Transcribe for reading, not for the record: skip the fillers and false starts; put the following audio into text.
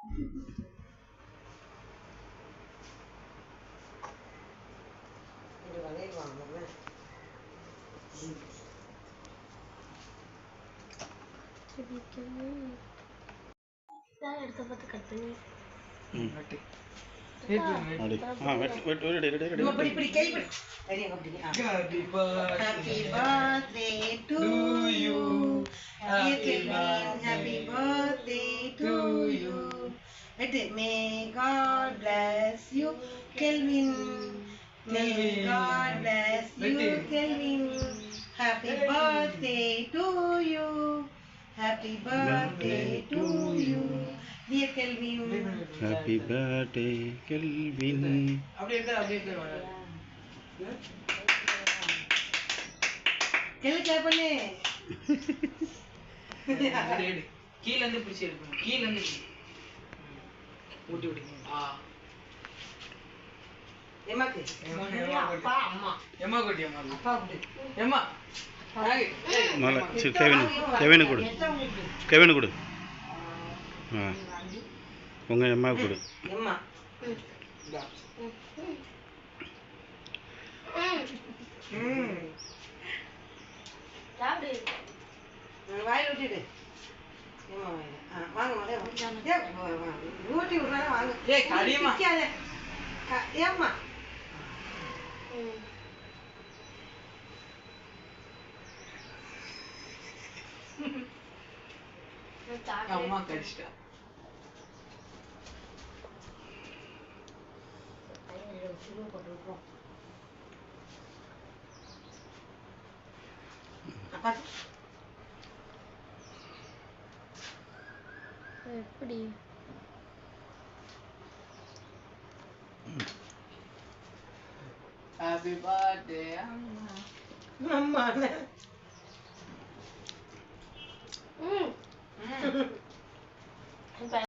இது வளையல் வாங்கல. எடுத்து பார்த்து கட்டு. Happy birthday to you. Happy birthday to you. May God bless you, Kelvin. May God bless you, Kelvin. Happy birthday to you. Happy birthday to you, dear Kelvin. Happy birthday, Kelvin. Kelly clap பண்ணு. கீழ இருந்து பிடிச்சு எடுக்கணும். கீழ இருந்து ஊட்டி விடுங்க. எம்மாக்கு. அப்பா அம்மா. எம்மா குட்டி அம்மா. அப்பா குட்டி. எம்மா. நல்லா சரி கெவின் கொடு. கெவின் கொடு. உங்க அம்மா கொடு. எம்மா. சாப்பிடு. வாயில ஊட்டிடு. எம்மா வாயில. வாங்க மகளே. ஊட்டி விடுறானே வாங்க. ஏய் கடிமா. ஏம்மா. அம்மா கடிச்சிட்டா. எப்படி Happy birthday அம்மா.